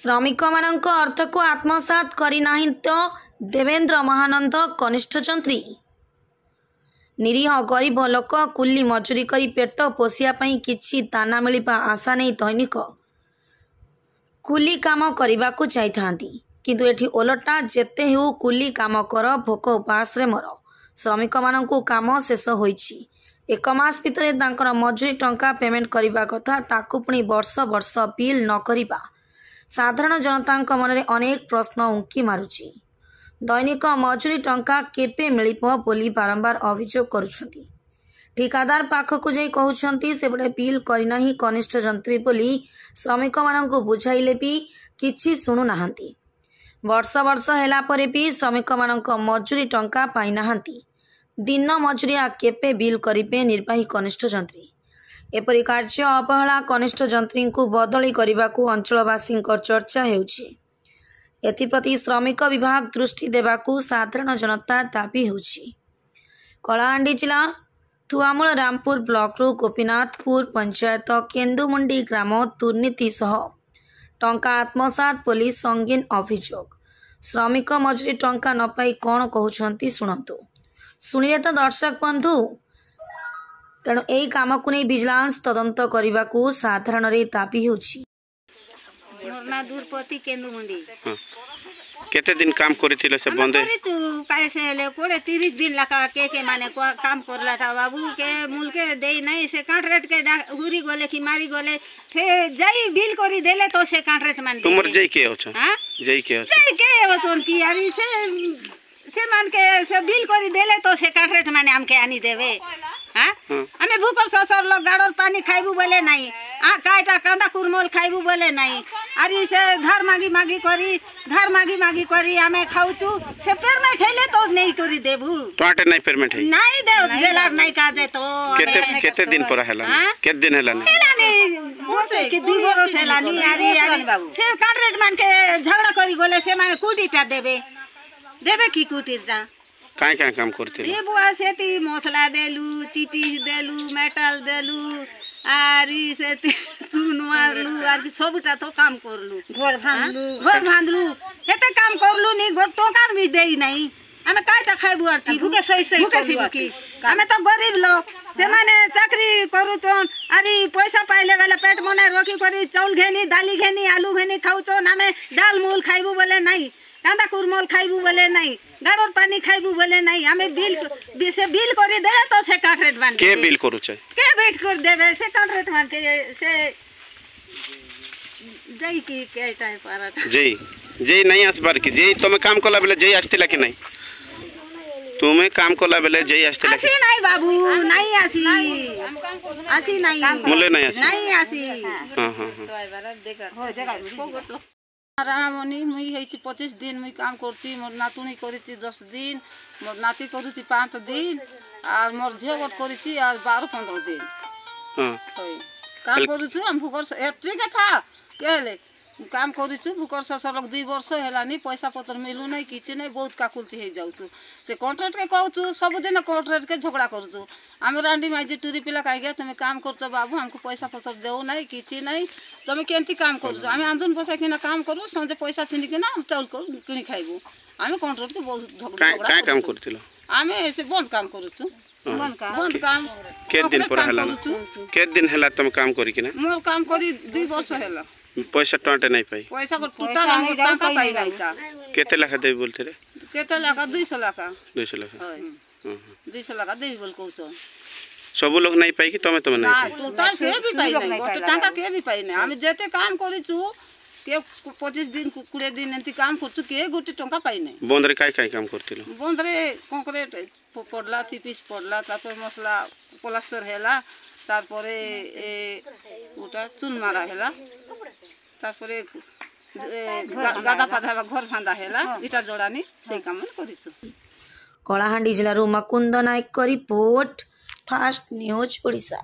श्रमिक मानक अर्थ को आत्मसात करिनाहीं तो देवेंद्र महानंद कनिष्ठ जंत्री। निरीह गरीब लोक कुली मजूरी करी पेट पोषिया पई किछि दाना मिलिबा आशा नहीं दैनिक कुली काम करने को चाहिए किंतु एठी ओलटा जेते हेउ कुली काम कर भोक उपास रे मर श्रमिक मानकु काम शेष होईछि। एक मास भितर तांकर मजूरी टंका पेमेंट करबा कथा ताकु पुणी वर्ष वर्ष बिल न करिबा साधारण जनता मन में अनेक प्रश्न उंकी मारुछि। दैनिक मजूरी टंका केपे मिलिबो बोली बारंबार अभियोग करुछंती। ठिकादार पाखकु जाई कहउछंती सेबडे बिल करिनाही कनिष्ठ जंत्री बोली श्रमिक मानकु बुझाइले भी किछि सुनु नाहंती। वर्ष वर्ष हेला परे भी श्रमिक मानक मजूरी टंका पाई नाहंती। दिन मजूरिया केपे बिल करिबे निर्वाही कनिष्ठ जंत्री। एपरि कार्य अवहेला कनिष्ठ जंत्री को बदली करने अंचलवासी चर्चा हेउछि। एथिप्रति श्रमिक विभाग दृष्टि देवाकू साधारण जनता दाबी होछि। कलाहांडी जिला थुआमूल रामपुर ब्लॉक रू गोपीनाथपुर पंचायत केन्दुमुंडी ग्राम दुर्नीति सह टंका आत्मसात पुलिस संगीन अभियोग। श्रमिक मजूरी टंका न पाई कौन कहउछंती शुणंतु। शुणिले तो दर्शक बंधु तेणु यही काम को नहीं विजिलेंस तदंत करने को साधारण दाबी होछि। मोरना दूरपति केन्दुमुंडी केते दिन काम करिथिले से बंदे काहे से ले कोड़े 30 दिन लगा के माने को काम करला था बाबू के मूल के देई नहीं से कॉन्ट्रैक्ट के हुरी गोले की मारी गोले से जाई बिल करी देले तो से कॉन्ट्रैक्ट मान तुमर जई के होछ हां जई के होछ जई के होछ की यारी से मान के से बिल करी देले तो से कॉन्ट्रैक्ट माने हमके आनी देवे हां हमें भूखर ससर लोग गाड़र पानी खाइबू बोले नहीं आ काटा कांदा कुरमोल खाइबू बोले नहीं अरे से धार मागी मागी करी हमें खाउचू से पेर में ठेले तो नहीं करी देबू टोटे नहीं पेमेंट है नहीं दे जेलर नहीं का दे तो केते दिन पर हैला केते दिन हैला नहीं कि दुई बरस हैला नहीं अरे बाबू से कॉन्ट्रैक्ट मान के झगड़ा करी गोले से माने कुटीटा देबे की कुटीटा काय काम करते ये बुआ सेती मसला देलू चिपी देलू मेटल देलू आरी से चून मारलू आर सबटा तो काम करलू घर भांदलू हेते काम करलू नहीं घर टोकान भी देई नहीं हमें काटा खाइबू आरती भूखे सही की हमें तो गरीब लोग से माने चाकरी करू चोन अरे पैसा पाइले वाला पेट मने रोकी करी चाउल घेनी दाली घेनी आलू घेनी खाऊ चोन हमें दाल मूल खाइबू बोले नहीं कांदा कुरमोल खाइबू बोले नहीं गाड़र पानी खाइबू बोले नहीं हमें बिल करी दे तो से कॉन्ट्रैक्ट मान के बिल करू छै के वेट कर देबे से कॉन्ट्रैक्ट मान के से जई की के टाइम पारा जई नहीं आसबार की जई तुम काम कला बेले जई आस्तिला कि नहीं तुम्हें काम कला बेले जई आस्तिला आसी नहीं बाबू नहीं आसी नहीं मुले नहीं आसी हां तो आइबार देख हो जगह रामनी मुई हेची 25 दिन मुई काम करती मोर नातुनी करिची 10 दिन मोर नाती करिची 5 दिन और मोर झेवट करिची और 12-15 दिन काम करूछु हम भूकर एट्री के था केले काम करूछु भूकर ससर लोग 2 वर्ष हेलानी पैसा पत्र मिलू नहीं किछि नहीं बहुत काकुलती हे जाउछु से कॉन्ट्रैक्ट के कहूछु सब दिन कॉन्ट्रैक्ट के झगड़ा करूछु हम रांडी माइजी टूरी पिला काई गया तुम काम करछो बाबू हमको पैसा पत्र देऊ नहीं किछि नहीं तुम केंती काम करछो हम आंदन पैसा किना काम करू संजे पैसा छिनी के ना चाउल को किनी खाइबू हम कॉन्ट्रैक्ट के बहुत झगड़ा काय काम करतिलो हम ऐसे बंद काम करूछु बंद काम के दिन पर हला के दिन हला तुम काम करी किना मोर काम करी 2 वर्ष हेला पैसा टोटे नहीं पाई पैसा को टोटल हम टका पाई नहीं था केते लाख दे बोलते रे केते लाख 200 लाख 200 लाख 200 लाख दे बोल कहू सब लोग नहीं पाई कि तमे नहीं पाई टोटल के भी पाई नहीं गोटे टका के भी पाई नहीं हम जेते काम करिछु के 25 दिन 20 दिन एंती काम करछु के गोटे टका पाई नहीं बंदरे काय काम करतिलो बंदरे कंक्रीट पड़ला चिपिस पड़ला तापर मसला प्लास्टर हेला तारपरे ओटा चून मारा हेला तारपरे गादा पाधा घर फांदा हेला इटा जोड़ानी से काम करिछु। कलाहांडी जिल्लारू मकुंद नायक रिपोर्ट फास्ट न्यूज ओडिशा।